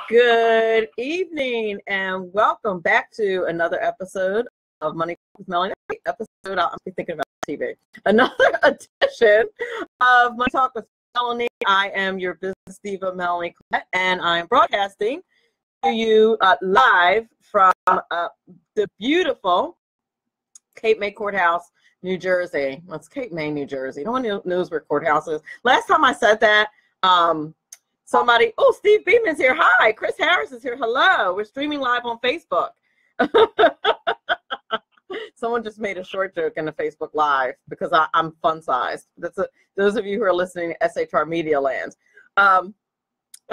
Good evening and welcome back to another episode of Money Talk with Melanie. I'm thinking about TV. Another edition of Money Talk with Melanie. I am your business diva, Melanie, and I'm broadcasting to you live from the beautiful Cape May Courthouse, New Jersey. Well, it's Cape May, New Jersey. No one knows where courthouse is. Last time I said that, somebody, oh, Steve Beeman's here. Hi. Chris Harris is here. Hello. We're streaming live on Facebook. Someone just made a short joke in the Facebook Live because I'm fun-sized. Those of you who are listening to SHR Media Land. And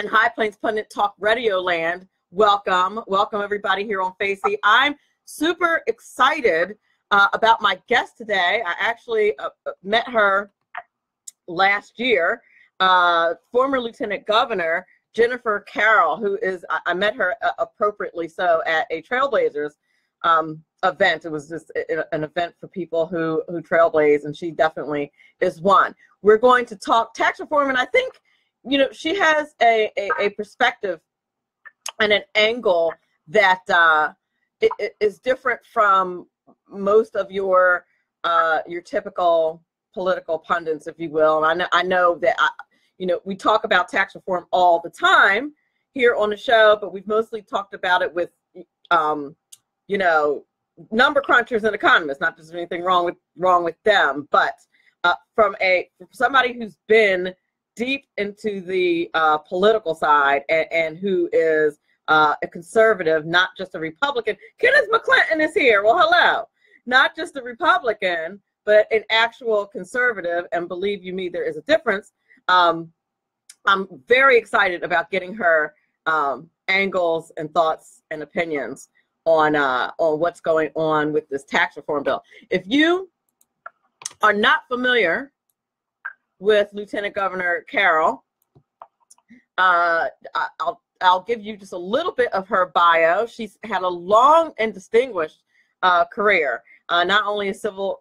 High Plains Pundit Talk Radio Land, welcome. Welcome, everybody, here on Facey. I'm super excited about my guest today. I actually met her last year. Former Lieutenant Governor Jennifer Carroll, who is, I met her appropriately so at a Trailblazers event. It was just an event for people who trailblaze, and she definitely is one. We're going to talk tax reform, and I think, you know, she has a perspective and an angle that is different from most of your typical political pundits, if you will. And I know that, you know, we talk about tax reform all the time here on the show, but we've mostly talked about it with, you know, number crunchers and economists. Not that there's anything wrong with them, but from somebody who's been deep into the political side and who is a conservative, not just a Republican. Kenneth McClinton is here. Well, hello. Not just a Republican, but an actual conservative, and believe you me, there is a difference. I'm very excited about getting her angles and thoughts and opinions on what's going on with this tax reform bill. If you are not familiar with Lieutenant Governor Carroll, I'll give you just a little bit of her bio. She's had a long and distinguished career. Not only in civil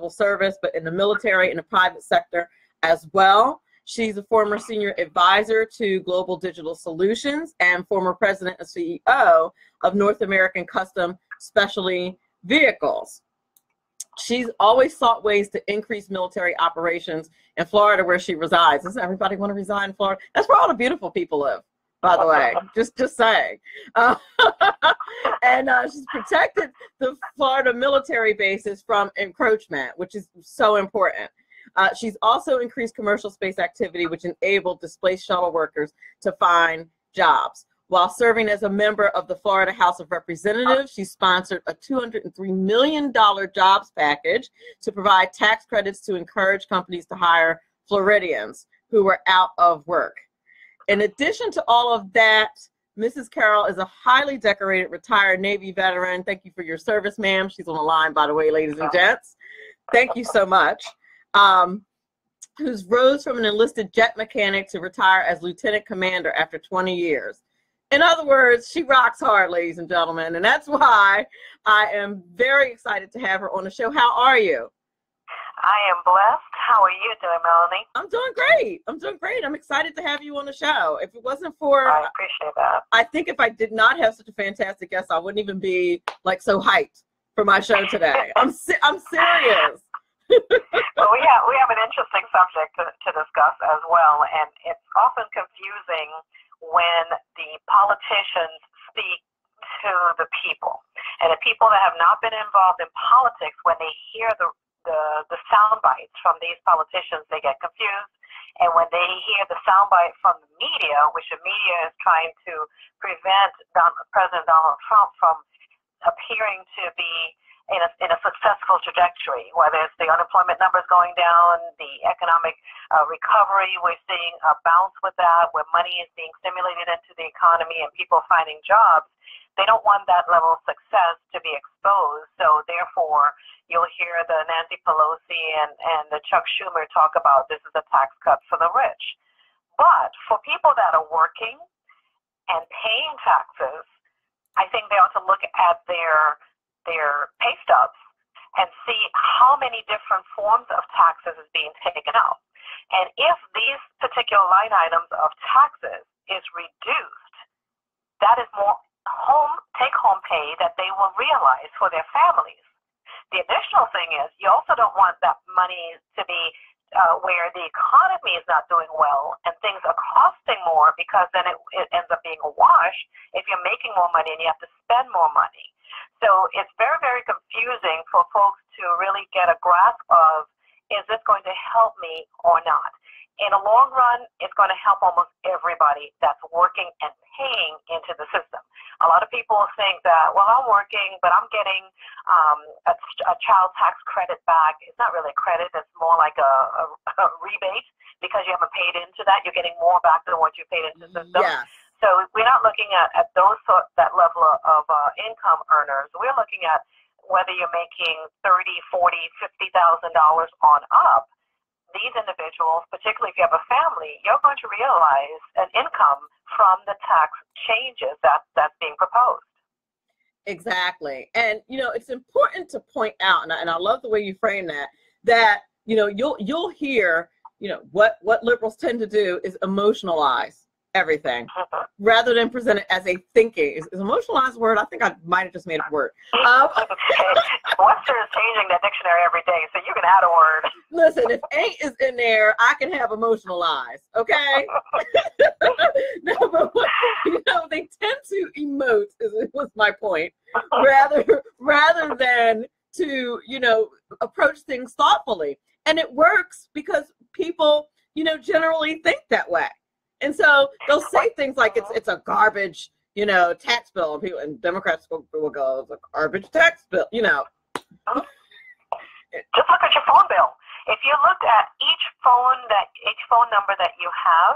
service, but in the military and the private sector as well. She's a former senior advisor to Global Digital Solutions and former president and CEO of North American Custom Specialty Vehicles. She's always sought ways to increase military operations in Florida, where she resides. Doesn't everybody want to reside in Florida? That's where all the beautiful people live, by the way, just saying. And she's protected the Florida military bases from encroachment, which is so important. She's also increased commercial space activity, which enabled displaced shuttle workers to find jobs. While serving as a member of the Florida House of Representatives, she sponsored a $203 million jobs package to provide tax credits to encourage companies to hire Floridians who were out of work. In addition to all of that, Mrs. Carroll is a highly decorated retired Navy veteran. Thank you for your service, ma'am. She's on the line, by the way, ladies and gents. Thank you so much. Who's rose from an enlisted jet mechanic to retire as lieutenant commander after 20 years. In other words, she rocks hard, ladies and gentlemen, and that's why I am very excited to have her on the show. How are you? I am blessed. How are you doing, Melanie? I'm doing great. I'm excited to have you on the show. If it wasn't for, I appreciate that. I think if I did not have such a fantastic guest, I wouldn't even be like so hyped for my show today. I'm serious. Well, we have an interesting subject to discuss as well, and it's often confusing when the politicians speak to the people, and the people that have not been involved in politics, when they hear the sound bites from these politicians, they get confused. And when they hear the soundbite from the media, which the media is trying to prevent President Donald Trump from appearing to be in a successful trajectory, whether it's the unemployment numbers going down, the economic recovery, we're seeing a bounce with that, where money is being stimulated into the economy and people finding jobs. They don't want that level of success to be exposed. So therefore, you'll hear the Nancy Pelosi and the Chuck Schumer talk about this is a tax cut for the rich. But for people that are working and paying taxes, I think they ought to look at their pay stubs and see how many different forms of taxes is being taken out. And if these particular line items of taxes is reduced, that is more take-home pay that they will realize for their families. The additional thing is you also don't want that money to be where the economy is not doing well and things are costing more, because then it ends up being a wash if you're making more money and you have to spend more money. So it's very, very confusing for folks to really get a grasp of, is this going to help me or not? In the long run, it's going to help almost everybody that's working and paying into the system. A lot of people think that, well, I'm working, but I'm getting a child tax credit back. It's not really a credit. It's more like a rebate, because you haven't paid into that. You're getting more back than what you paid into the system. Yes. So we're not looking at that level of income earners. We're looking at whether you're making $30,000, $40,000, $50,000 on up. These individuals, particularly if you have a family, you're going to realize an income from the tax changes that's being proposed. Exactly. And, it's important to point out, and I love the way you frame that, you'll hear, what liberals tend to do is emotionalize everything rather than present it as a thinking. Is emotionalized a word? I think I might have just made up a word. Webster is changing that dictionary every day, so you can add a word. Listen, if ain't is in there, I can have emotionalized, okay? No, but they tend to emote, was my point, rather than to, approach things thoughtfully. And it works because people, generally think that way. And so they'll say things like it's a garbage, tax bill, and people and Democrats will go, it's a garbage tax bill, Just look at your phone bill. If you look at each phone number that you have,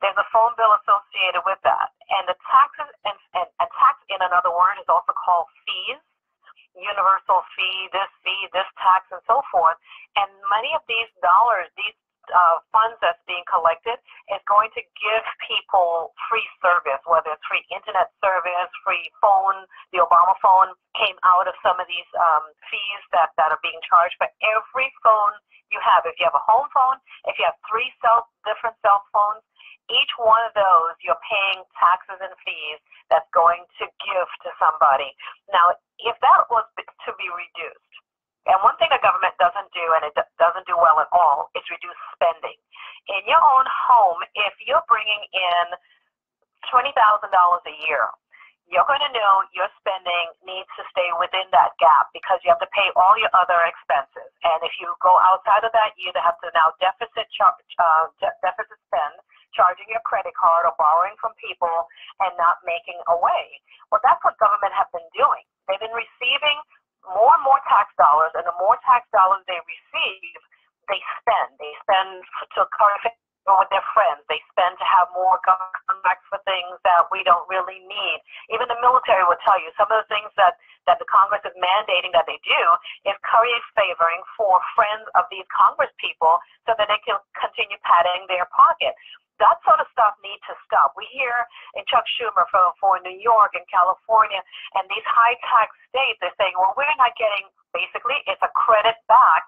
there's a phone bill associated with that. And the taxes and tax, in another word, is also called fees. Universal fee, this tax, and so forth. And many of these dollars, these funds that's being collected, is going to give people free service, whether it's free internet service, free phone. The Obama phone came out of some of these fees that are being charged for every phone you have. If you have a home phone, if you have three different cell phones, each one of those you're paying taxes and fees that's going to give to somebody. Now, if that was to be reduced, and one thing the government doesn't do, and it doesn't do well at all, is reduce spending. In your own home, if you're bringing in $20,000 a year, you're going to know your spending needs to stay within that gap, because you have to pay all your other expenses. And if you go outside of that, you either have to now deficit spend, charging your credit card or borrowing from people and not making a way. Well, that's what government have been doing. They've been receiving more and more tax dollars, and the more tax dollars they receive, they spend. They spend to curry favor with their friends. They spend to have more contracts for things that we don't really need. Even the military will tell you some of the things that the Congress is mandating that they do is curry favoring for friends of these Congress people so that they can continue padding their pocket. That sort of stuff needs to stop. We hear in Chuck Schumer for New York and California and these high tax states, they're saying, well, we're not getting, basically, it's a credit back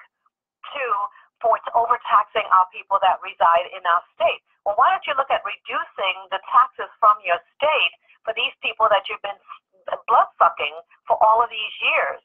for overtaxing our people that reside in our state. Well, why don't you look at reducing the taxes from your state for these people that you've been blood sucking for all of these years?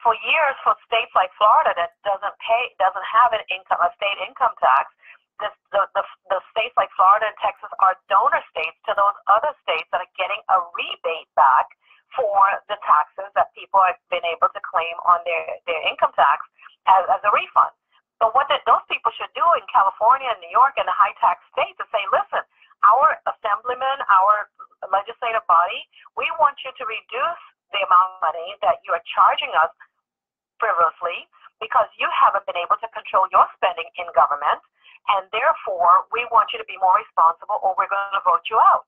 For years, for states like Florida that doesn't have a state income tax, the states like Florida and Texas are donor states to those other states that are getting a rebate back for the taxes that people have been able to claim on their income tax as a refund. But what those people should do in California and New York and the high tax states is say, listen, our assemblymen, our legislative body, we want you to reduce the amount of money that you are charging us frivolously, because you haven't been able to control your spending in government. And therefore, we want you to be more responsible, or we're going to vote you out.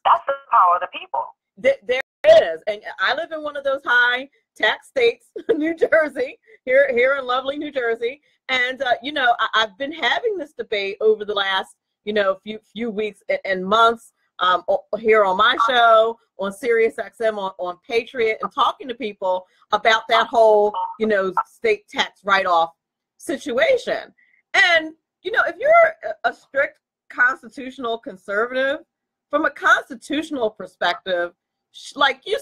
That's the power of the people. There it is. And I live in one of those high tax states, New Jersey, here in lovely New Jersey. And, I've been having this debate over the last, few weeks and months here on my show, on Sirius XM, on Patriot, and talking to people about that whole, state tax write-off situation. And, if you're a strict constitutional conservative, from a constitutional perspective, like you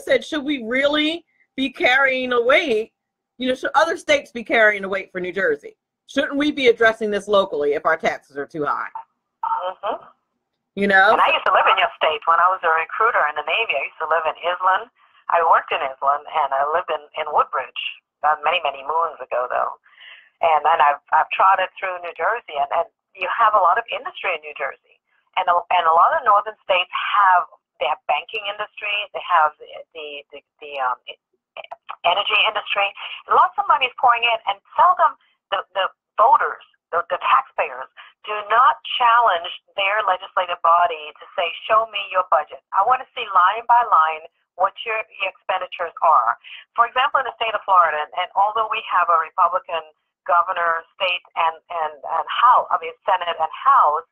said, should we really be carrying a weight? Should other states be carrying a weight for New Jersey? Shouldn't we be addressing this locally if our taxes are too high? Mm-hmm. And I used to live in your state when I was a recruiter in the Navy. I used to live in Island. I worked in Island, and I lived in Woodbridge many, many moons ago, though. And then I've trotted through New Jersey, and you have a lot of industry in New Jersey, and a lot of northern states have banking industry, they have the energy industry. Lots of money is pouring in, and seldom the voters, the taxpayers, do not challenge their legislative body to say, show me your budget. I want to see line by line what your expenditures are. For example, in the state of Florida, and although we have a Republican governor, state, and House, Senate and House,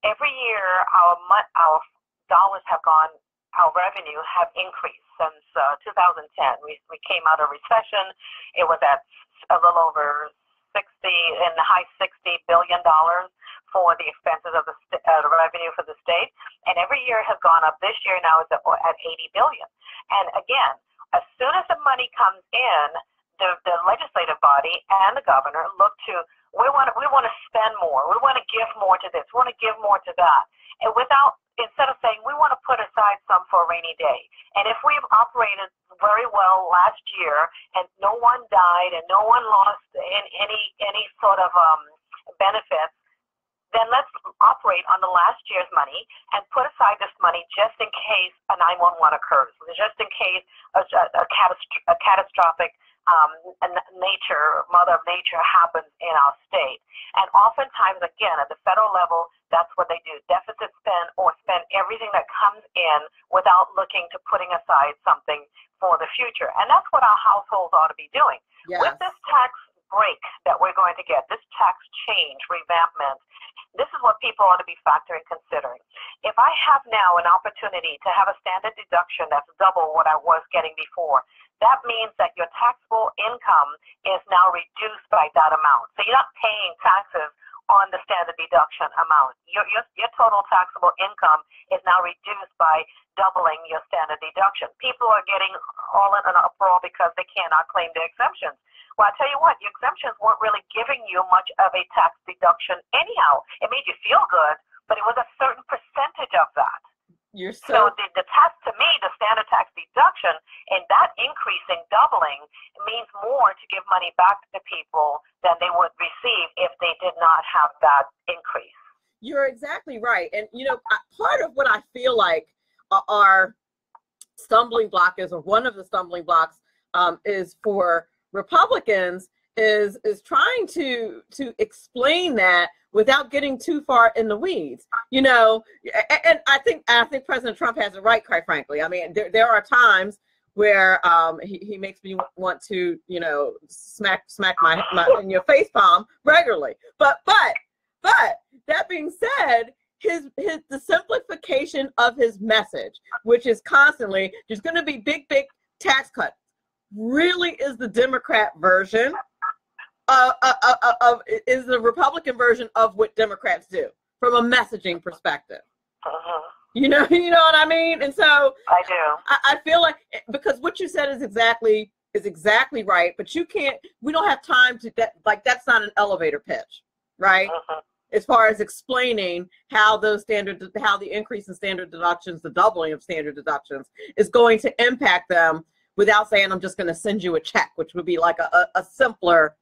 every year our dollars have gone, our revenue have increased since 2010. We came out of recession. It was at a little over in the high $60 billion for the expenses of the revenue for the state, and every year has gone up. This year now is at $80 billion. And again, as soon as the money comes in, the legislative body and the governor look to, we want to spend more, we want to give more to this, we want to give more to that, and instead of saying we want to put aside some for a rainy day. And if we've operated very well last year and no one died and no one lost in any sort of benefits, then let's operate on the last year's money and put aside this money just in case a 911 occurs, just in case a catastrophic Mother of Nature happens in our state. And oftentimes, again, at the federal level, that's what they do. Deficit spend or spend everything that comes in without looking to putting aside something for the future. And that's what our households ought to be doing. Yes. With this tax break that we're going to get, this tax change, revampment, this is what people ought to be factoring, considering. If I have now an opportunity to have a standard deduction that's double what I was getting before, that means that your taxable income is now reduced by that amount. So you're not paying taxes on the standard deduction amount. Your total taxable income is now reduced by doubling your standard deduction. People are getting all in an uproar because they cannot claim their exemptions. Well, I tell you what, your exemptions weren't really giving you much of a tax deduction anyhow. It made you feel good, but it was a certain percentage of that. So the tax, to me, the standard tax deduction, and that increasing, doubling, means more to give money back to people than they would receive if they did not have that increase. You're exactly right. And, part of what I feel like our stumbling block is, or one of the stumbling blocks is for Republicans, is trying to explain that without getting too far in the weeds, and I think President Trump has it right, quite frankly. I mean, there are times where he makes me want to, smack my in your face palm regularly. But that being said, the simplification of his message, which is constantly there's going to be big tax cuts, really is the Democrat version. Is the Republican version of what Democrats do from a messaging perspective. Uh-huh. You know what I mean? And so I do. I feel like, because what you said is exactly right, but we don't have time to that's not an elevator pitch, right? Uh-huh. As far as explaining how the increase in standard deductions, the doubling of standard deductions is going to impact them, without saying I'm just going to send you a check, which would be like a simpler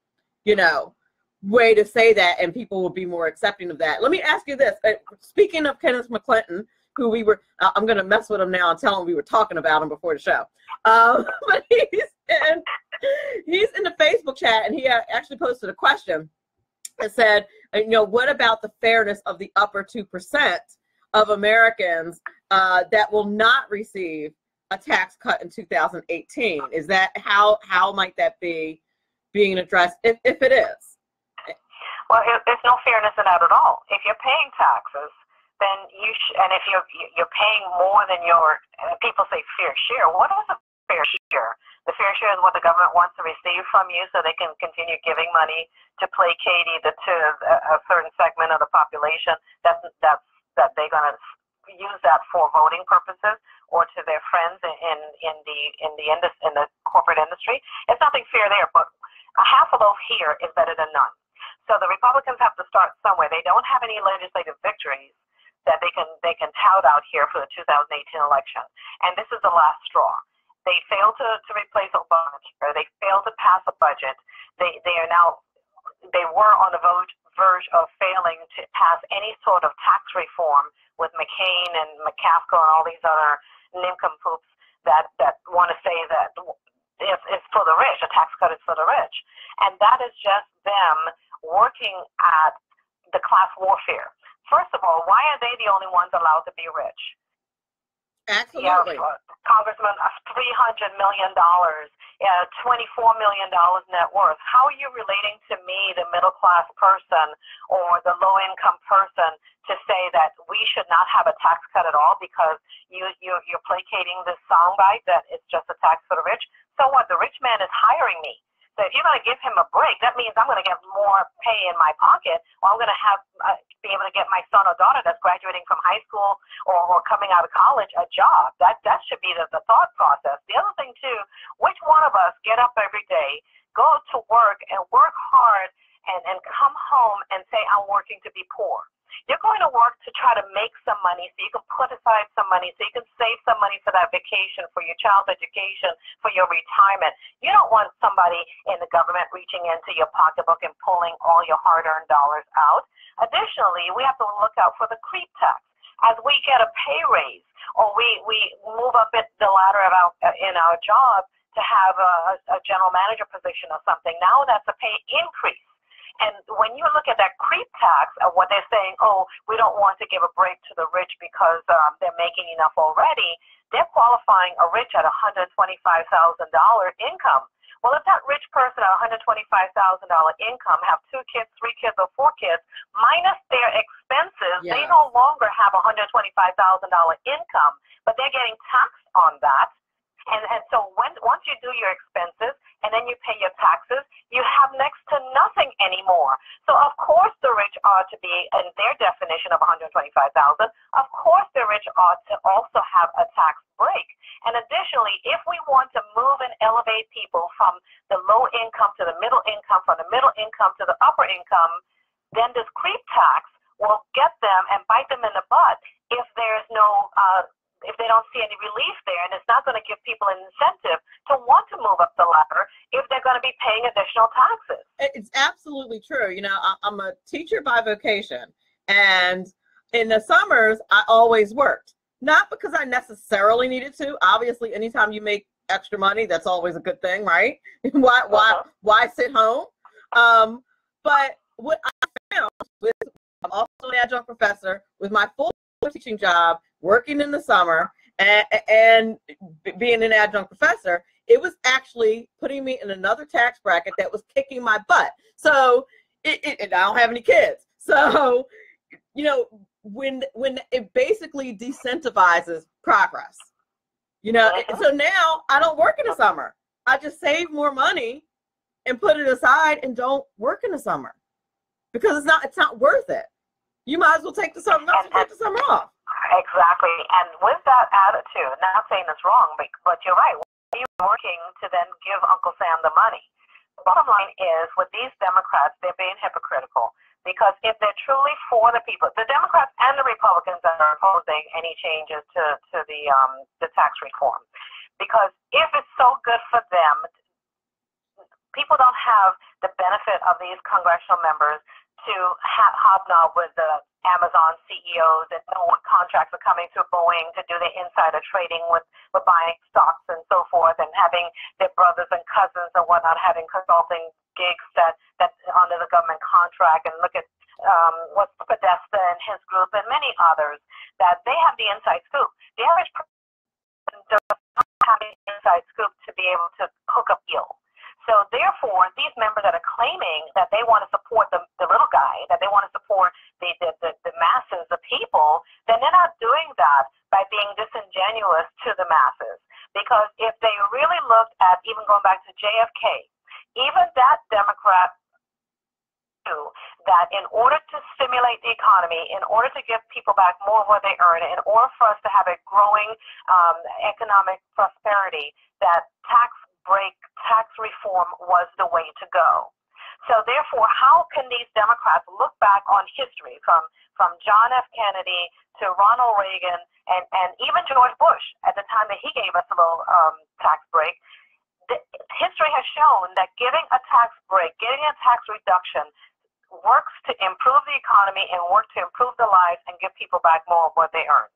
way to say that, and people will be more accepting of that. Let me ask you this. Speaking of Kenneth McClinton, who I'm going to mess with him now and tell him we were talking about him before the show. But he's in the Facebook chat, and he actually posted a question that said, what about the fairness of the upper 2% of Americans that will not receive a tax cut in 2018? Is that how might that be being addressed, if it is? Well, there's no fairness in that at all. If you're paying taxes, then and if you're paying more than your, people say fair share. What is a fair share? The fair share is what the government wants to receive from you so they can continue giving money to placate either to a certain segment of the population that they're going to use for voting purposes or to their friends in the corporate industry. It's nothing fair there, but a half a loaf here is better than none. So the Republicans have to start somewhere. They don't have any legislative victories that they can tout out here for the 2018 election, and this is the last straw. They failed to replace Obamacare. They failed to pass a budget. They were on the verge of failing to pass any sort of tax reform with McCain and McCaskill and all these other nincompoops that want to say that it's for the rich, a tax cut is for the rich. And that is just them working at the class warfare. First of all, why are they the only ones allowed to be rich? Absolutely. Congressman, $300 million, $24 million net worth. How are you relating to me, the middle class person or the low income person, to say that we should not have a tax cut at all because you're placating this soundbite that it's just a tax for the rich? So what? The rich man is hiring me. So if you're going to give him a break, that means I'm going to get more pay in my pocket, or I'm going to have be able to get my son or daughter that's graduating from high school or coming out of college a job. That should be the thought process. The other thing too, which one of us get up every day, go to work and work hard and come home and say I'm working to be poor? You're going to work to try to make some money so you can put aside some money, so you can save some money for that vacation, for your child's education, for your retirement. You don't want somebody in the government reaching into your pocketbook and pulling all your hard-earned dollars out. Additionally, we have to look out for the creep tax. As we get a pay raise or we move up the ladder in our job to have a general manager position or something, now that's a pay increase. And when you look at that creep tax of what they're saying, oh, we don't want to give a break to the rich because they're making enough already, they're qualifying a rich at $125,000 income. Well, if that rich person at $125,000 income have 2 kids, 3 kids, or 4 kids, minus their expenses, yes, they no longer have $125,000 income, but they're getting taxed on that. And so once you do your expenses and then you pay your taxes, you have next to nothing anymore. So of course the rich ought to be, in their definition of $125,000, of course the rich ought to also have a tax break. And additionally, if we want to move and elevate people from the low income to the middle income, from the middle income to the upper income, then this creep tax will get them and bite them in the butt if there's no if they don't see any relief there, and it's not going to give people an incentive to want to move up the ladder if they're going to be paying additional taxes. It's absolutely true. You know, I'm a teacher by vocation, and in the summers, I always worked. Not because I necessarily needed to. Obviously, anytime you make extra money, that's always a good thing, right? Why sit home? But what I found with, I'm also an adjunct professor with my full teaching job, working in the summer and being an adjunct professor, it was actually putting me in another tax bracket that was kicking my butt. So I don't have any kids. So, you know, when it basically decentivizes progress, you know, so now I don't work in the summer. I just save more money and put it aside and don't work in the summer because it's not worth it. You might as well take the summer off. Exactly. And with that attitude, not saying it's wrong, but you're right. Why are you working to then give Uncle Sam the money? The bottom line is, with these Democrats, they're being hypocritical. Because if they're truly for the people, the Democrats and the Republicans that are opposing any changes to the tax reform. Because if it's so good for them, people don't have the benefit of these congressional members to hobnob with the Amazon CEOs and know what contracts are coming through Boeing to do the insider trading with buying stocks and so forth, and having their brothers and cousins and whatnot having consulting gigs that under the government contract, and look at what's Podesta and his group and many others, that they have the inside scoop. The average person doesn't have the inside scoop to be able to cook up ill. So therefore, these members that are claiming that they want to support the little guy, that they want to support the masses, the people, then they're not doing that by being disingenuous to the masses. Because if they really looked at, even going back to JFK, even that Democrat knew that that in order to stimulate the economy, in order to give people back more of what they earn, in order for us to have a growing economic prosperity, that tax reform was the way to go. So therefore, how can these Democrats look back on history from John F. Kennedy to Ronald Reagan and even George Bush at the time that he gave us a little tax break? History has shown that giving a tax break, getting a tax reduction works to improve the economy and work to improve the lives and give people back more of what they earn.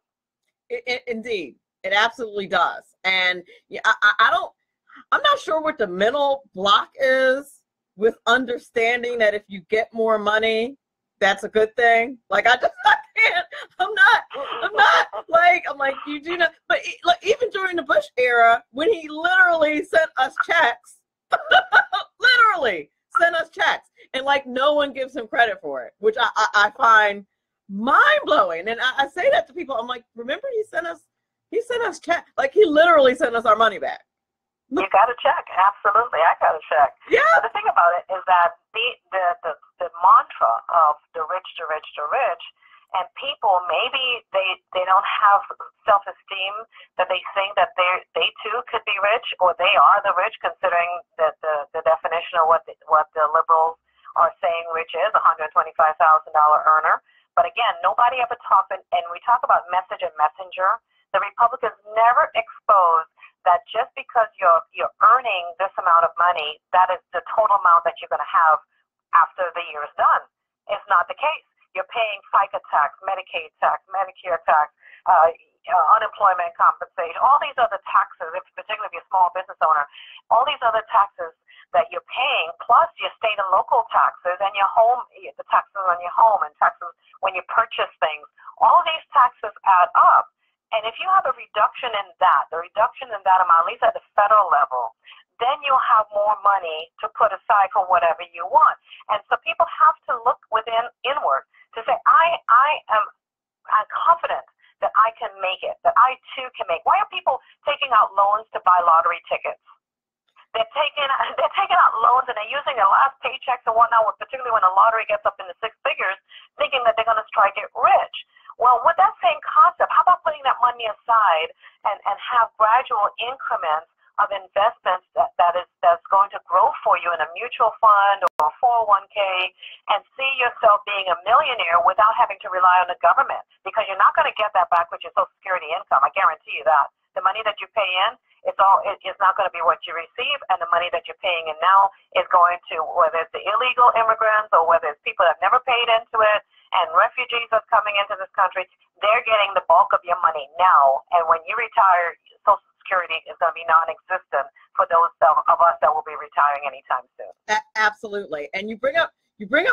Indeed, it absolutely does. And I'm not sure what the mental block is with understanding that if you get more money, that's a good thing. Like I can't. I'm like you do not. But like even during the Bush era, when he literally sent us checks, literally sent us checks, and like no one gives him credit for it, which I find mind blowing. And I say that to people. I'm like, remember he sent us checks. Like he literally sent us our money back. You got to check. Absolutely. I got to check. Yeah. But the thing about it is that the mantra of the rich to rich to rich, and people, maybe they don't have self-esteem, that they think that they too could be rich, or they are the rich, considering that the definition of what the liberals are saying rich is, $125,000 earner. But again, nobody ever talks, and we talk about message and messenger. The Republicans never expose that just because you're earning this amount of money, that is the total amount that you're going to have after the year is done. It's not the case. You're paying FICA tax, Medicaid tax, Medicare tax, unemployment compensation, all these other taxes, particularly if you're a small business owner, all these other taxes that you're paying, plus your state and local taxes and your home, the taxes on your home and taxes when you purchase things. All of these taxes add up. And if you have a reduction in that, the reduction in that amount, at least at the federal level, then you'll have more money to put aside for whatever you want. And so people have to look inward to say, I'm confident that I can make it, that I too can make. Why are people taking out loans to buy lottery tickets? They're taking out loans and they're using their last paychecks and whatnot, particularly when the lottery gets up in the six figures, thinking that they're going to try to get rich. Well, with that same concept, how about putting that money aside and have gradual increments of investments that's going to grow for you in a mutual fund or a 401k, and see yourself being a millionaire without having to rely on the government, because you're not going to get that back with your Social Security income. I guarantee you that. The money that you pay in, it's not going to be what you receive, and the money that you're paying in now is going to, whether it's the illegal immigrants or whether it's people that have never paid into it, and refugees that's coming into this country, they're getting the bulk of your money now. And when you retire, Social Security is going to be non-existent for those of us that will be retiring anytime soon. Absolutely. And you bring up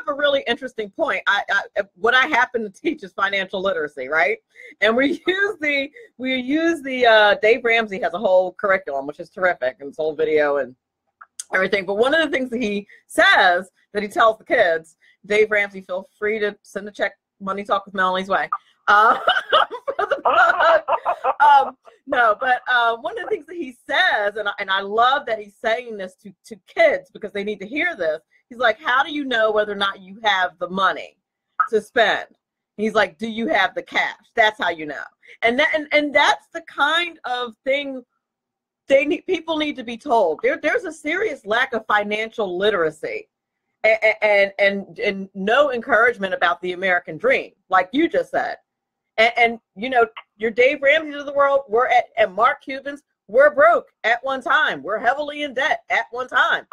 a really interesting point. What I happen to teach is financial literacy, right? And we use the Dave Ramsey has a whole curriculum, which is terrific, and it's whole video and everything. But one of the things that he says, that he tells the kids, Dave Ramsey, feel free to send a check, Money Talk with Melanie's way. For the plug. No, but one of the things that he says, and I love that he's saying this to kids because they need to hear this. He's like, how do you know whether or not you have the money to spend? He's like, do you have the cash? That's how you know. And that's the kind of thing people need to be told. There's a serious lack of financial literacy. And no encouragement about the American dream, like you just said. And you know, your Dave Ramsey's of the world, and Mark Cuban's, we're broke at one time. We're heavily in debt at one time.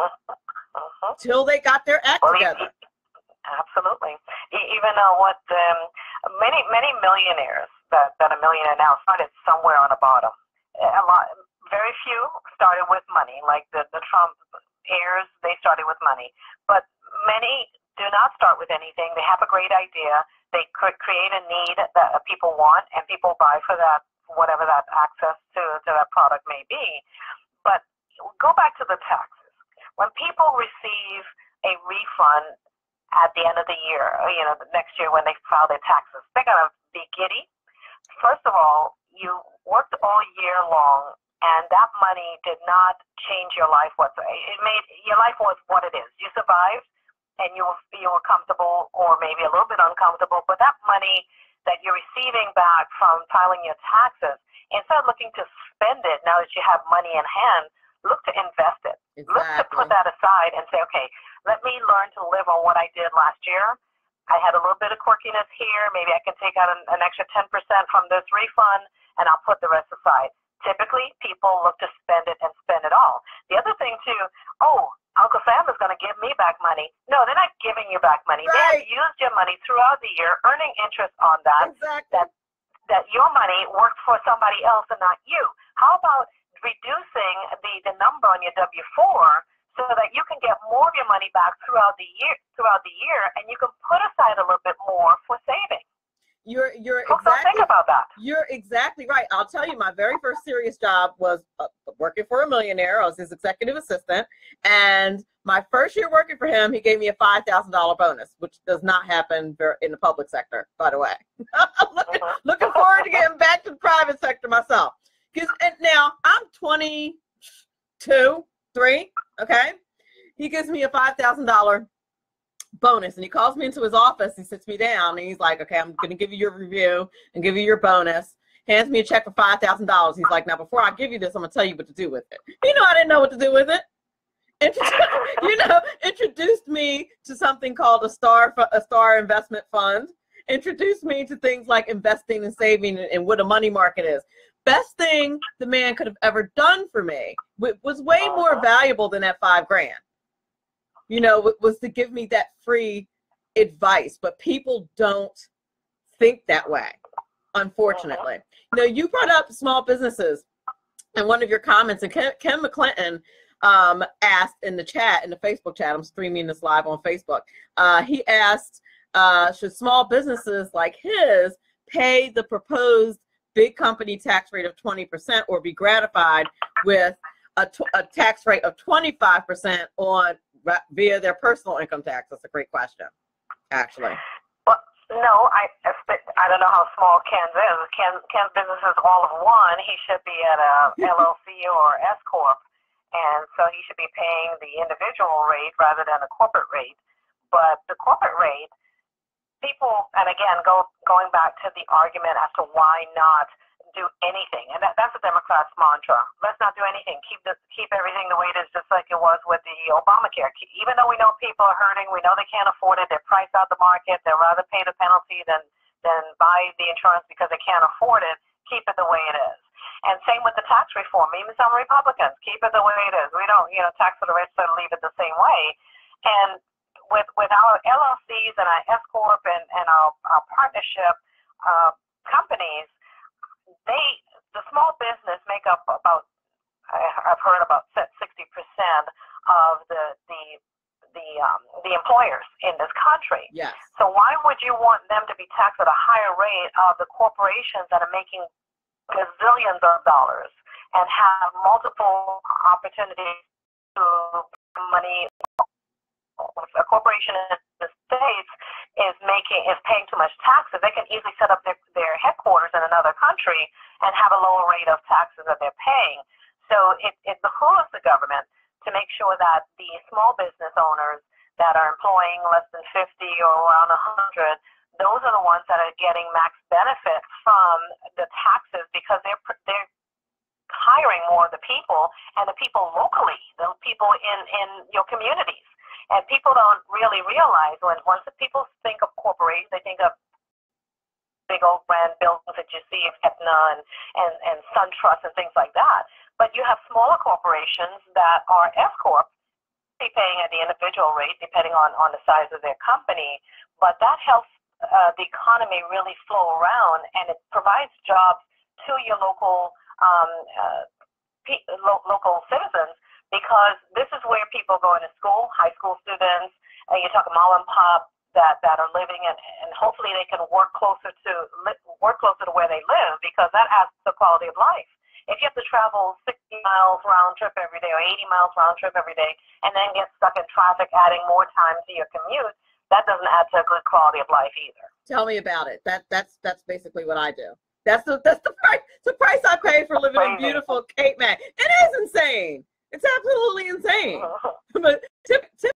Till they got their act together. Absolutely. Even what many millionaires that are millionaire now started somewhere on the bottom. Very few started with money, like the Trump heirs, they started with money. But many do not start with anything. They have a great idea. They could create a need that people want, and people buy for that, whatever that access to that product may be. But go back to the taxes. When people receive a refund at the end of the year, the next year when they file their taxes, they're going to be giddy. First of all, you worked all year long, and that money did not change your life whatsoever. Your life was what it is. You survived. and you will feel comfortable or maybe a little bit uncomfortable, but that money that you're receiving back from filing your taxes, instead of looking to spend it now that you have money in hand, look to invest it. Exactly. Look to put that aside and say, okay, let me learn to live on what I did last year. I had a little bit of quirkiness here. Maybe I can take out an extra 10% from this refund, and I'll put the rest aside. Typically, people look to spend it and spend it all. The other thing, too, Uncle Sam is going to give me back money. No, they're not giving you back money. Right. They have used your money throughout the year, earning interest on that. Exactly. That your money worked for somebody else and not you. How about reducing the number on your W-4 so that you can get more of your money back throughout the year, and you can put aside a little bit more for saving. You're Folks don't think about that. You're exactly right. I'll tell you, my very first serious job was working for a millionaire. I was his executive assistant, and my first year working for him, he gave me a $5,000 bonus, which does not happen in the public sector, by the way. looking forward to getting back to the private sector myself. And now I'm 22, 3, okay? He gives me a $5,000 bonus, and he calls me into his office. He sits me down, and he's like, okay, I'm going to give you your review and give you your bonus. Hands me a check for $5,000. He's like, now, before I give you this, I'm going to tell you what to do with it. I didn't know what to do with it. Introduced me to something called a star investment fund. Introduced me to things like investing and saving and what a money market is. Best thing the man could have ever done for me was way more valuable than that $5,000. Was to give me that free advice, but people don't think that way, unfortunately. You brought up small businesses in one of your comments, and Ken McClinton asked in the Facebook chat, I'm streaming this live on Facebook, he asked, should small businesses like his pay the proposed big company tax rate of 20% or be gratified with a tax rate of 25% via their personal income tax? That's a great question, actually. Well, no, I don't know how small Ken's is. Ken's business is all of one. He should be at a LLC or S corp, and so he should be paying the individual rate rather than the corporate rate. But the corporate rate, people, and again, going back to the argument as to why not do anything, and that's a Democrat's mantra. Let's not do anything. Keep everything the way it is, just like it was with the Obamacare. Even though we know people are hurting, we know they can't afford it. They're priced out the market. They'd rather pay the penalty than buy the insurance because they can't afford it. Keep it the way it is. And same with the tax reform. Even some Republicans keep it the way it is. We don't, tax for the rich, so leave it the same way. And with our LLCs and our S corp and our partnership companies, the small business make up about, I've heard about 60% of the employers in this country. Yes. So why would you want them to be taxed at a higher rate of the corporations that are making gazillions of dollars and have multiple opportunities to money? A corporation in the States is paying too much taxes, they can easily set up their headquarters in another country and have a lower rate of taxes that they're paying. So it behooves the government to make sure that the small business owners that are employing less than 50 or around 100, those are the ones that are getting max benefit from the taxes because they're hiring more of the people and the people locally, the people in your communities. And people don't really realize once the people think of corporations, they think of big old brand buildings that you see of Aetna and SunTrust and things like that. But you have smaller corporations that are S corp, paying at the individual rate depending on the size of their company. But that helps the economy really flow around, and it provides jobs to your local citizens. Because this is where people go into school, high school students, and you're talking mom and pop that are living and hopefully they can work closer to where they live because that adds to the quality of life. If you have to travel 60 miles round trip every day or 80 miles round trip every day and then get stuck in traffic adding more time to your commute, that doesn't add to a good quality of life either. Tell me about it. That's basically what I do. That's the price. The price I pay for living in beautiful Cape May. It is insane. It's absolutely insane. But typically,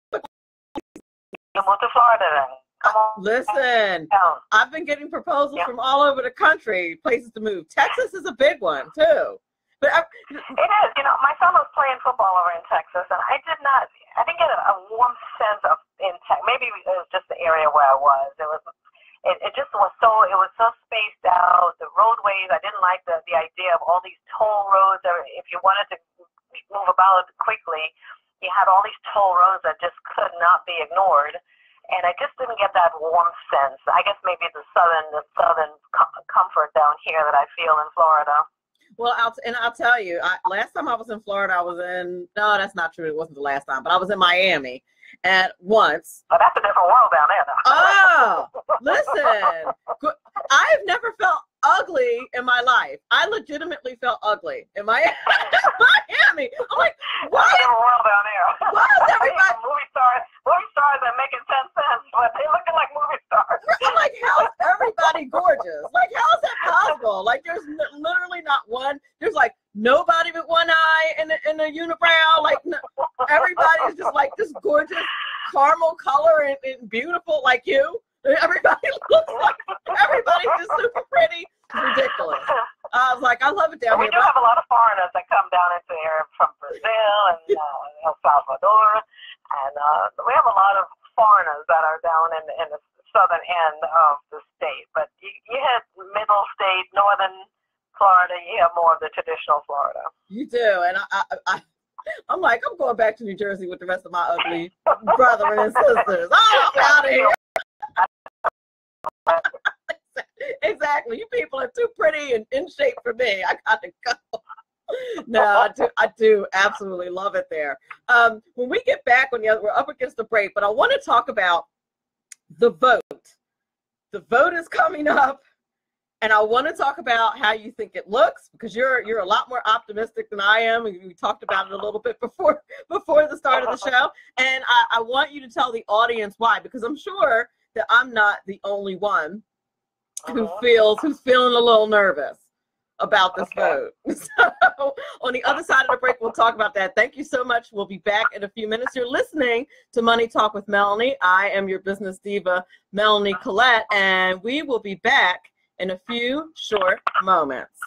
can move to Florida then. Come on. Listen, I've been getting proposals from all over the country, places to move. Texas is a big one, too. But it is. You know, my son was playing football over in Texas, and I didn't get a warm sense of in Texas. Maybe it was just the area where I was. It just was it was so spaced out. The roadways, I didn't like the idea of all these toll roads. If you wanted to move about quickly, you had all these toll roads that just could not be ignored. And I just didn't get that warm sense. I guess maybe the southern comfort down here that I feel in Florida. Well, I'll tell you, last time I was in Florida, no, that's not true. It wasn't the last time, but I was in Miami at once. Oh, that's a different world down there, though. Oh, listen, I've never felt ugly in my life. I legitimately felt ugly in Miami. I'm like, why? That's a different world down there. Why is everybody? Movie stars are making 10 cents, but they looking like movie stars. I'm like, how's everybody gorgeous? Like, how is that possible? Like, there's literally not one. There's like nobody with one eye in a unibrow. Like, everybody is just like this gorgeous caramel color and beautiful, like you. Everybody looks like everybody's just super pretty. It's ridiculous. I was like, I love it down here. We do have a lot of foreigners that come down into here from Brazil and El Salvador, and we have a lot of foreigners that are down in the southern end of the state. But you hit middle state, northern Florida, you have more of the traditional Florida. You do, and I'm like, I'm going back to New Jersey with the rest of my ugly brethren and sisters. Oh, I'm out of here. Exactly. You people are too pretty and in shape for me. I gotta go. No, I do absolutely love it there. When we get back, we're up against the break, but I want to talk about the vote. The vote is coming up, and I want to talk about how you think it looks, because you're a lot more optimistic than I am. We talked about it a little bit before the start of the show, and I want you to tell the audience why, because I'm sure that I'm not the only one who's feeling a little nervous about this vote. So on the other side of the break, we'll talk about that. Thank you so much. We'll be back in a few minutes. You're listening to Money Talk with Melanie. I am your business diva, Melanie Collette, and we will be back in a few short moments.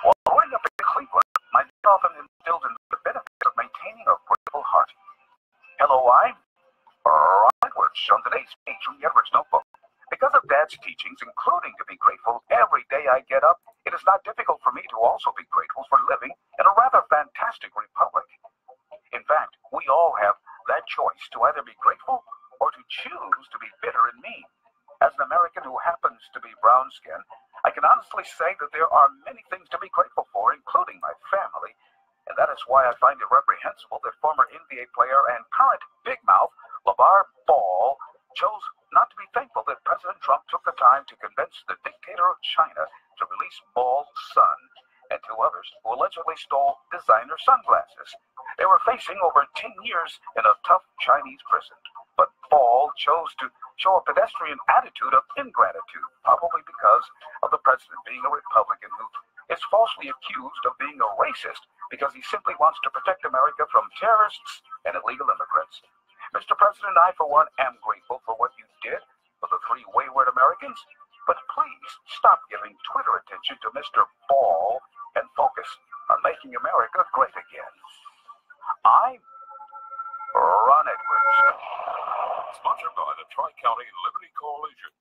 While growing up in Cleveland, my dad often instilled in the benefit of maintaining a grateful heart. LOI, right words on today's page from the Edwards Notebook. Because of Dad's teachings, including to be grateful every day I get up, it is not difficult for me to also be grateful for living in a rather fantastic republic. In fact, we all have that choice to either be grateful or to choose to be bitter and mean. As an American who happens to be brown-skinned, I can honestly say that there are many things to be grateful for, including my family. And that is why I find it reprehensible that former NBA player and current big mouth LeVar Ball chose not to be thankful that President Trump took the time to convince the dictator of China to release Ball's son and two others who allegedly stole designer sunglasses. They were facing over 10 years in a tough Chinese prison. But Ball chose to show a pedestrian attitude of ingratitude, probably because of the president being a Republican who is falsely accused of being a racist because he simply wants to protect America from terrorists and illegal immigrants. Mr. President, I, for one, am grateful for what you did for the 3 wayward Americans, but please stop giving Twitter attention to Mr. Ball and focus on making America great again. I'm Ron Edwards. Sponsored by the Tri-County Liberty Coalition.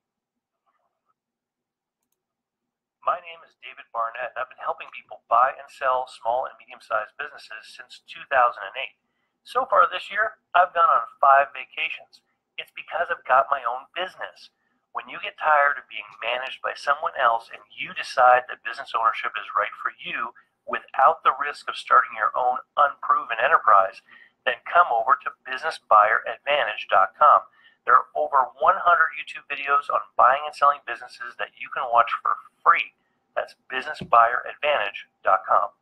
My name is David Barnett, and I've been helping people buy and sell small and medium-sized businesses since 2008. So far this year, I've gone on 5 vacations. It's because I've got my own business. When you get tired of being managed by someone else and you decide that business ownership is right for you without the risk of starting your own unproven enterprise, then come over to businessbuyeradvantage.com. There are over 100 YouTube videos on buying and selling businesses that you can watch for free. That's businessbuyeradvantage.com.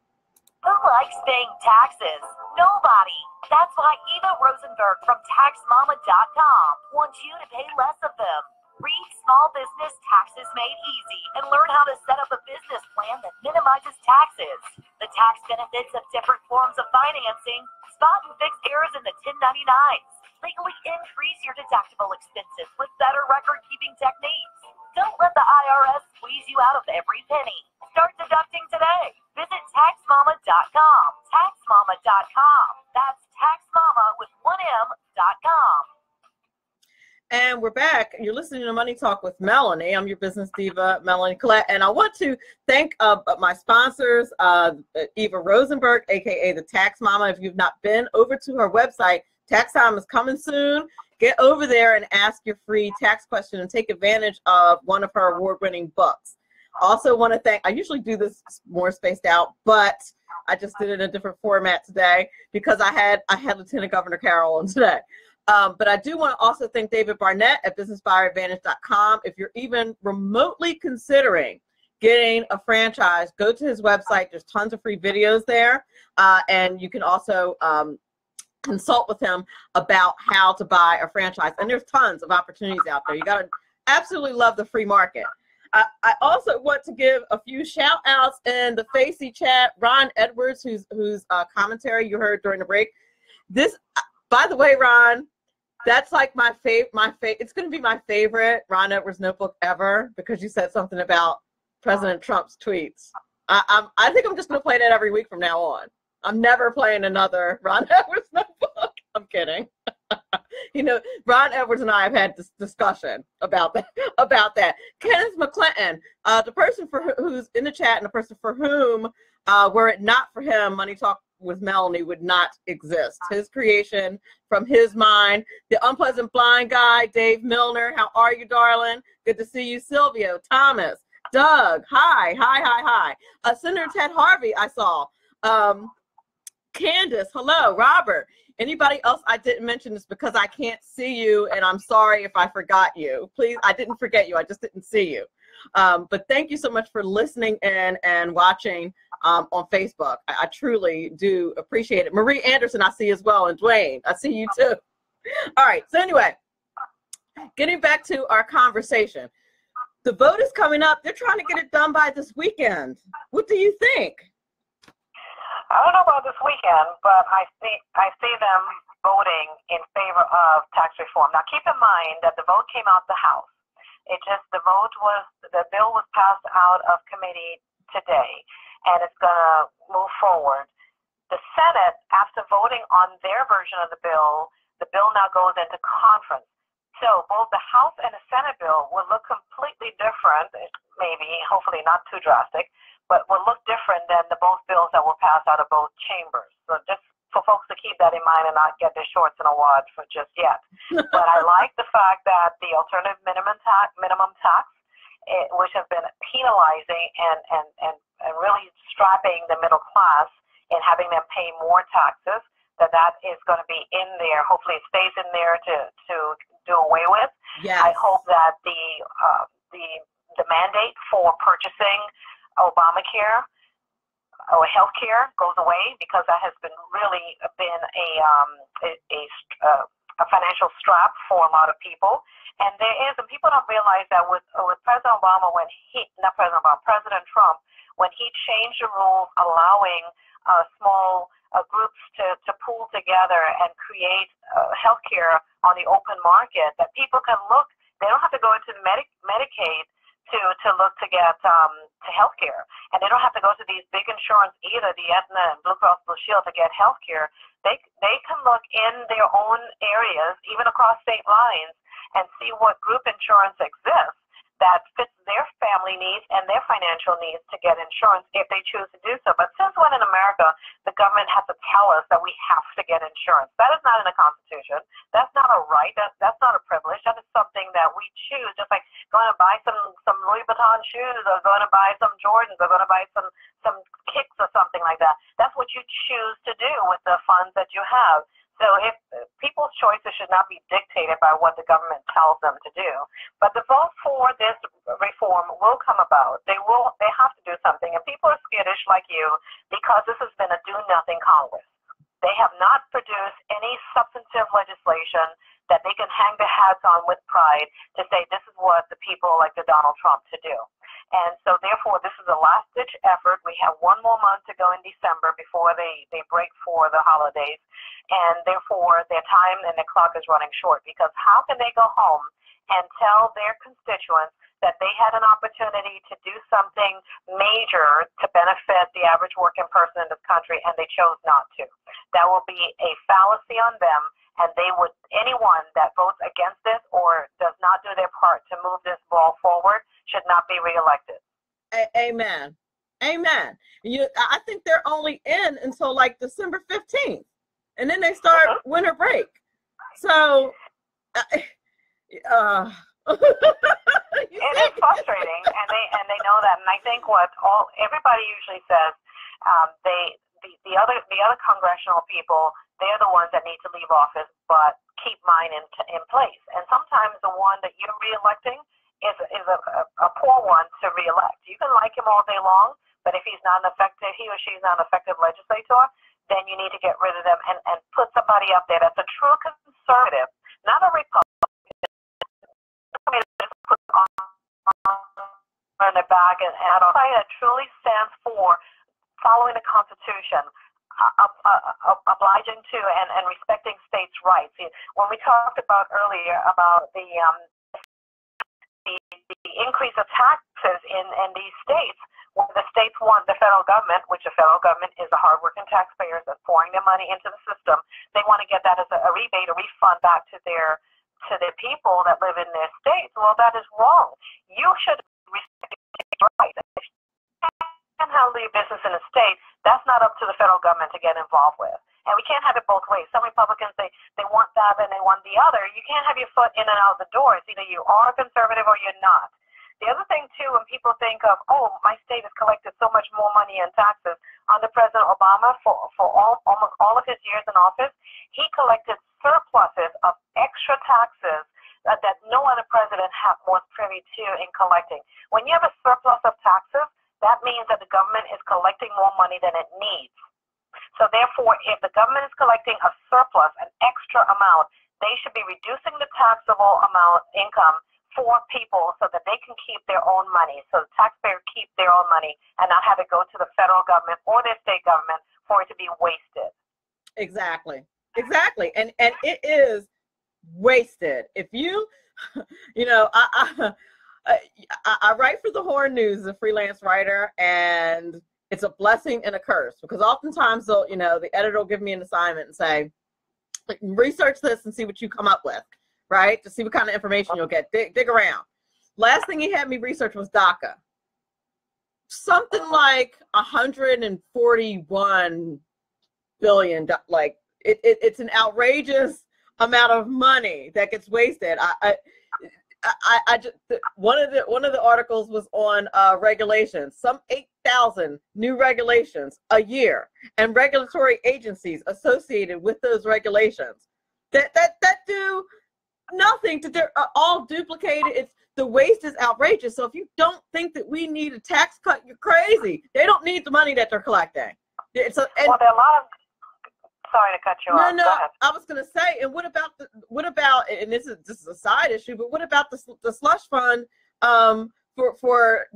Who likes paying taxes? Nobody. That's why Eva Rosenberg from TaxMama.com wants you to pay less of them. Read Small Business Taxes Made Easy and learn how to set up a business plan that minimizes taxes, the tax benefits of different forms of financing, spot and fix errors in the 1099s, legally increase your deductible expenses with better record-keeping techniques. Don't let the IRS squeeze you out of every penny. Start deducting today. Visit taxmama.com. Taxmama.com. That's taxmama with 1M.com. And we're back. You're listening to Money Talk with Melanie. I'm your business diva, Melanie Collette. And I want to thank my sponsors, Eva Rosenberg, a.k.a. the Tax Mama. If you've not been over to her website, Tax Time is coming soon. Get over there and ask your free tax question and take advantage of one of her award-winning books. Also want to thank, I usually do this more spaced out, but I just did it in a different format today because I had Lieutenant Governor Carroll on today. But I do want to also thank David Barnett at businessbuyeradvantage.com. If you're even remotely considering getting a franchise, go to his website. There's tons of free videos there. And you can also consult with him about how to buy a franchise. And there's tons of opportunities out there. You got to absolutely love the free market. I also want to give a few shout outs in the Facey chat. Ron Edwards, whose commentary you heard during the break. This, by the way, Ron, that's like my favorite. It's going to be my favorite Ron Edwards notebook ever because you said something about President Trump's tweets. I think I'm just going to play that every week from now on. I'm never playing another Ron Edwards notebook. I'm kidding. You know, Ron Edwards and I have had this discussion about that. Kenneth McClinton, the person who's in the chat and the person for whom, were it not for him, Money Talk with Melanie would not exist. His creation from his mind. The Unpleasant Blind Guy, Dave Milner. How are you, darling? Good to see you. Silvio, Thomas, Doug. Hi. Senator Ted Harvey, I saw. Candace, hello. Robert. Anybody else I didn't mention this because I can't see you, and I'm sorry if I forgot you. Please, I didn't forget you. I just didn't see you. But thank you so much for listening in and watching on Facebook. I truly do appreciate it. Marie Anderson, I see as well, and Dwayne, I see you too. All right, so anyway, getting back to our conversation. The vote is coming up. They're trying to get it done by this weekend. What do you think? I don't know about this weekend, but I see them voting in favor of tax reform. Now, keep in mind that the vote came out the House. The bill was passed out of committee today, and it's going to move forward. The Senate, after voting on their version of the bill now goes into conference. So both the House and the Senate bill will look completely different, maybe, hopefully not too drastic, but will look different than the both bills that were passed out of both chambers. So just for folks to keep that in mind and not get their shorts in a wad for just yet. But I like the fact that the alternative minimum tax, which has been penalizing and really strapping the middle class and having them pay more taxes, that is going to be in there. Hopefully it stays in there to do away with. Yes. I hope that the mandate for purchasing Obamacare or healthcare goes away, because that has been really been a financial strap for a lot of people. And people don't realize that with President Trump, when he changed the rules allowing small groups to pool together and create healthcare on the open market, that people can look. They don't have to go into Medicaid to look to get to healthcare, and they don't have to go to these big insurance either, the Aetna and Blue Cross Blue Shield, to get healthcare. They can look in their own areas, even across state lines, and see what group insurance exists that fits their family needs and their financial needs to get insurance if they choose to do so. But since when in America the government has to tell us that we have to get insurance? That is not in the Constitution. That's not a right. That's not a privilege. That is something that we choose, just like going to buy some Louis Vuitton shoes, or going to buy some Jordans, or going to buy some kicks or something like that. That's what you choose to do with the funds that you have. So if people's choices should not be dictated by what the government tells them to do. But the vote for this reform will come about. They have to do something. And people are skittish like you, because this has been a do-nothing Congress. They have not produced any substantive legislation that they can hang their hats on with pride to say this is what the people elected Donald Trump to do. And so therefore, this is a last-ditch effort. We have one more month to go in December before they break for the holidays. And therefore, their time and their clock is running short, because how can they go home and tell their constituents that they had an opportunity to do something major to benefit the average working person in this country, and they chose not to? That will be a fallacy on them, and anyone that votes against this or does not do their part to move this ball forward should not be reelected. Amen. Amen. I think they're only in until like December 15th, and then they start winter break. So, it is frustrating, and they know that. And I think everybody usually says, the other congressional people, they're the ones that need to leave office, but keep mine in place. And sometimes the one that you're reelecting is a poor one to reelect. You can like him all day long, but if he or she's not an effective legislator, then you need to get rid of them and put somebody up there that's a true conservative, not a Republican. Put on the bag and somebody that truly stands for following the Constitution, obliging to and respecting states' rights. When we talked about earlier about the increase of taxes in these states, when the states want the federal government, which the federal government is the hardworking taxpayers that's pouring their money into the system, they want to get that as a rebate, a refund back to their people that live in their states. Well, that is wrong. You should respect states' rights. If you can't handle your business in a state, that's not up to the federal government to get involved with. And we can't have it both ways. Some Republicans, they want that and they want the other. You can't have your foot in and out the door. It's either you are conservative or you're not. The other thing, too, when people think of, my state has collected so much more money in taxes, under President Obama, for almost all of his years in office, he collected surpluses of extra taxes that no other president was privy to in collecting. When you have a surplus of taxes, that means that the government is collecting more money than it needs. So therefore, if the government is collecting a surplus, an extra amount, they should be reducing the taxable income for people so that they can keep their own money, so the taxpayer keep their own money and not have it go to the federal government or their state government for it to be wasted. Exactly. And it is wasted. If you I write for the Horn News as a freelance writer, and it's a blessing and a curse, because oftentimes the editor will give me an assignment and say, research this and see what you come up with, right? To see what kind of information you'll get. Dig around. Last thing he had me research was DACA. Something like 141 billion. Like it's an outrageous amount of money that gets wasted. I just, one of the articles was on regulations. Some 8,000 new regulations a year, and regulatory agencies associated with those regulations that do nothing to all duplicated. The waste is outrageous. So if you don't think that we need a tax cut, you're crazy. They don't need the money that they're collecting. There are a lot of. Sorry to cut you off. No, I was going to say, and what about, and this is a side issue, but what about the slush fund for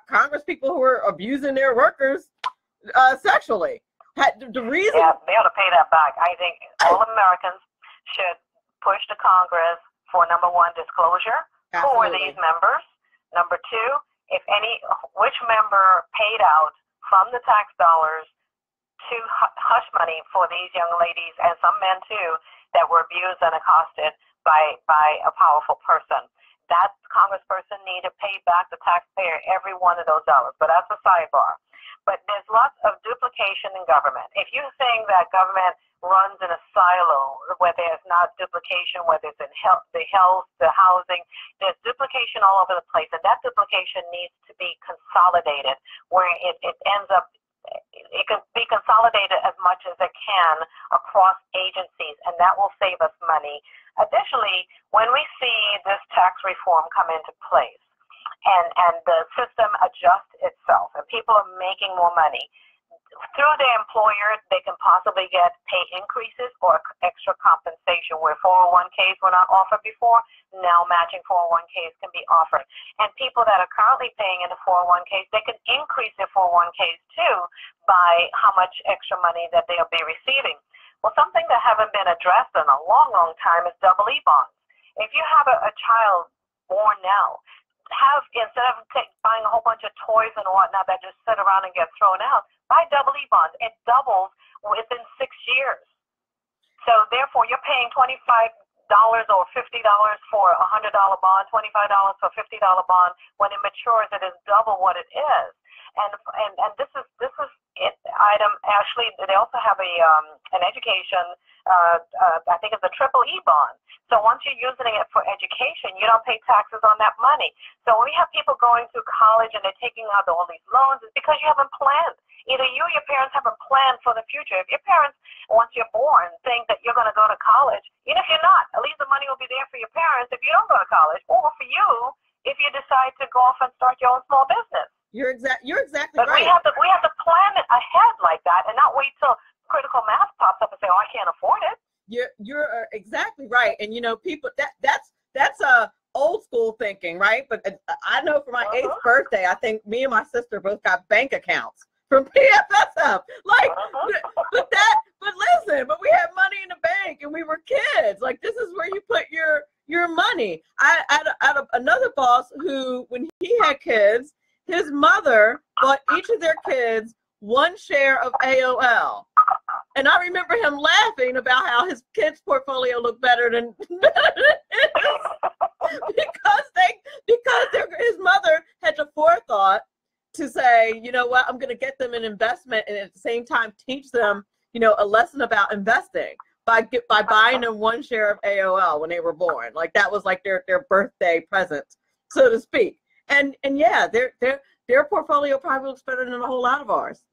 Congress people who are abusing their workers sexually? The reason. Yeah, they ought to pay that back. I think all Americans should push to Congress for, number one, disclosure. Absolutely. Who are these members? Number two, which member paid out from the tax dollars to hush money for these young ladies and some men too that were abused and accosted by a powerful person. That congressperson need to pay back the taxpayer every one of those dollars. But that's a sidebar. But there's lots of duplication in government. If you're saying that government runs in a silo where there's not duplication, whether it's in the health, the housing, there's duplication all over the place. And that duplication needs to be consolidated, where it ends up, it can be consolidated as much as it can across agencies, and that will save us money. Additionally, when we see this tax reform come into place and the system adjusts itself and people are making more money, through their employer, they can possibly get pay increases or extra compensation, where 401ks were not offered before. Now matching 401ks can be offered. And people that are currently paying into 401ks, they can increase their 401ks too by how much extra money that they'll be receiving. Well, something that haven't been addressed in a long, long time is double E bonds. If you have a child born now, instead of buying a whole bunch of toys and whatnot that just sit around and get thrown out, buy double E bonds. It doubles within 6 years. So therefore, you're paying $25 or $50 for a $100 bond, $25 for a $50 bond. When it matures, it is double what it is. And this is it item. Actually, they also have an education. I think it's a triple E bond. So once you're using it for education, you don't pay taxes on that money. So when we have people going through college and they're taking out all these loans, it's because you haven't planned. Either you or your parents haven't planned for the future. If your parents, once you're born, think that you're going to go to college, even if you're not, at least the money will be there for your parents if you don't go to college, or for you if you decide to go off and start your own small business. You're exactly but right. But we have to plan it ahead like that and not wait till critical mass pops up and say, "Oh, I can't afford it." You're exactly right. And people that's a old school thinking, right? But I know for my 8th birthday, I think me and my sister both got bank accounts from PFSF. Like, but we had money in the bank and we were kids. Like, this is where you put your money. I had another boss who, when he had kids, his mother bought each of their kids 1 share of AOL. And I remember him laughing about how his kids' portfolio looked better than because his mother had the forethought to say, you know what, I'm going to get them an investment and at the same time teach them, a lesson about investing by buying them 1 share of AOL when they were born. Like, that was like their birthday present, so to speak. And yeah, their portfolio probably looks better than a whole lot of ours.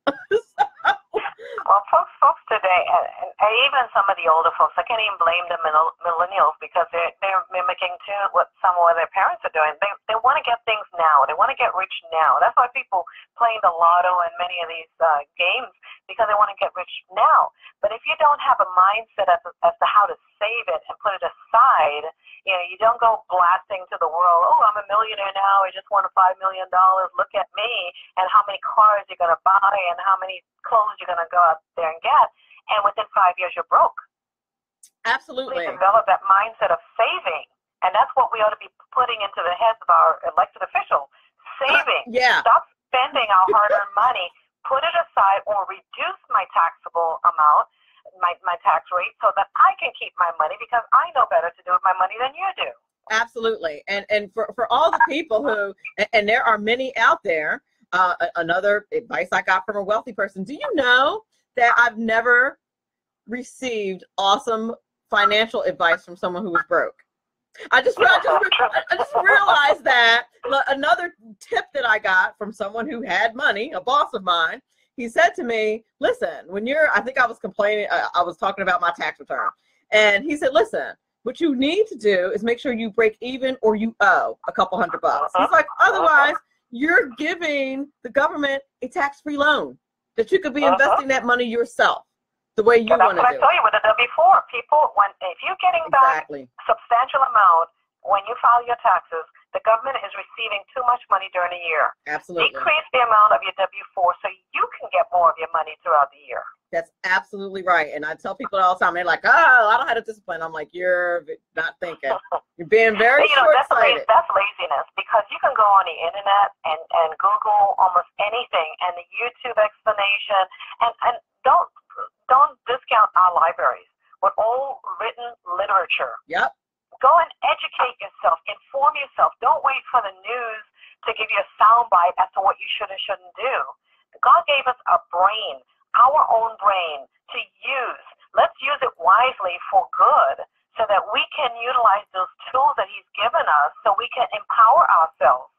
Well, folks today, and even some of the older folks, I can't even blame the millennials because they're mimicking too what some of their parents are doing. They want to get things now. They want to get rich now. That's why people playing the lotto and many of these games, because they want to get rich now. But if you don't have a mindset as to how to save it and put it aside, you don't go blasting to the world, "Oh, I'm a millionaire now. I just won $5 million. Look at me," and how many cars you're going to buy and how many clothes you're going to go out there and get. And within 5 years, you're broke. Absolutely. We develop that mindset of saving. And that's what we ought to be putting into the heads of our elected officials. Saving. Yeah. Stop spending our hard-earned money. Put it aside or reduce my taxable amount, my tax rate, so that I can keep my money because I know better to do with my money than you do. Absolutely. And for all the people who, and there are many out there, another advice I got from a wealthy person. Do you know that I've never received awesome financial advice from someone who was broke? I just realized that. Another tip that I got from someone who had money, a boss of mine, he said to me, listen, I think I was complaining, I was talking about my tax return. And he said, listen, what you need to do is make sure you break even or you owe a couple $100. He's like, otherwise, you're giving the government a tax-free loan that you could be investing that money yourself the way you want to do. That's what I tell you with the W-4. People, if you're getting back a substantial amount when you file your taxes, the government is receiving too much money during the year. Absolutely. Decrease the amount of your W-4 so you can get more of your money throughout the year. That's absolutely right. And I tell people all the time, they're like, "Oh, I don't have a discipline." I'm like, "You're not thinking. You're being very short-sighted." That's laziness, because you can go on the internet and Google almost anything, and the YouTube explanation, and don't discount our libraries with all written literature. Yep. Go and educate yourself, inform yourself. Don't wait for the news to give you a soundbite as to what you should and shouldn't do. God gave us a brain, our own brain, to use. Let's use it wisely for good so that we can utilize those tools that He's given us so we can empower ourselves.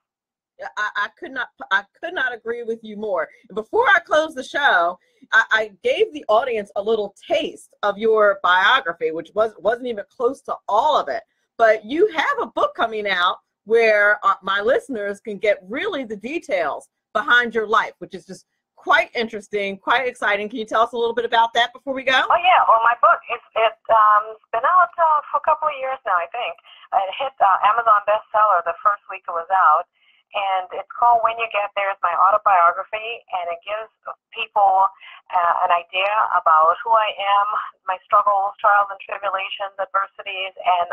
I could not agree with you more. Before I close the show, I gave the audience a little taste of your biography, which wasn't even close to all of it. But you have a book coming out where my listeners can get really the details behind your life, which is just quite interesting, quite exciting. Can you tell us a little bit about that before we go? Oh, yeah. Well, my book, it's been out for a couple of years now, I think. It hit Amazon bestseller the first week it was out. And it's called When You Get There. It's my autobiography, and it gives people an idea about who I am, my struggles, trials and tribulations, adversities, and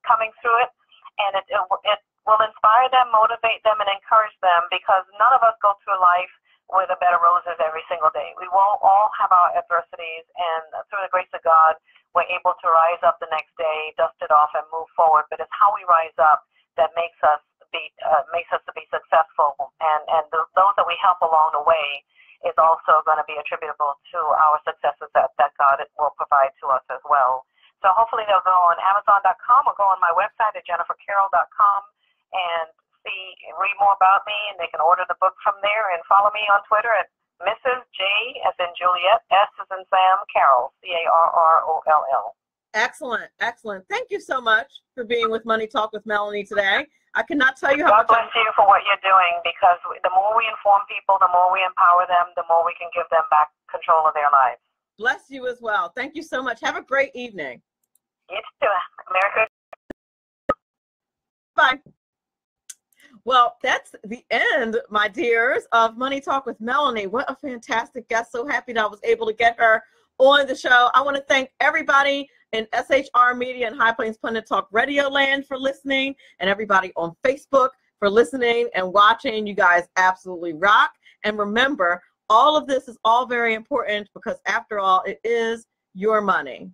coming through it. And it will inspire them, motivate them, and encourage them, because none of us go through life with a bed of roses every single day. We will all have our adversities, and through the grace of God, we're able to rise up the next day, dust it off, and move forward. But it's how we rise up that makes us to be successful, and those that we help along the way is also going to be attributable to our successes that God will provide to us as well. So hopefully they'll go on Amazon.com or go on my website at JenniferCarroll.com and read more about me, and they can order the book from there, and follow me on Twitter at Mrs. J as in Juliet, S as in Sam, Carroll, Carroll. Excellent, excellent. Thank you so much for being with Money Talk with Melanie today. I cannot tell you how much. God bless you for what you're doing, because the more we inform people, the more we empower them, the more we can give them back control of their lives. Bless you as well. Thank you so much. Have a great evening. You too. Merry Christmas. Bye. Well, that's the end, my dears, of Money Talk with Melanie. What a fantastic guest. So happy that I was able to get her on the show. I want to thank everybody in SHR Media and High Plains Pundit Talk Radio Land for listening, and everybody on Facebook for listening and watching. You guys absolutely rock. And remember, all of this is all very important, because after all, it is your money.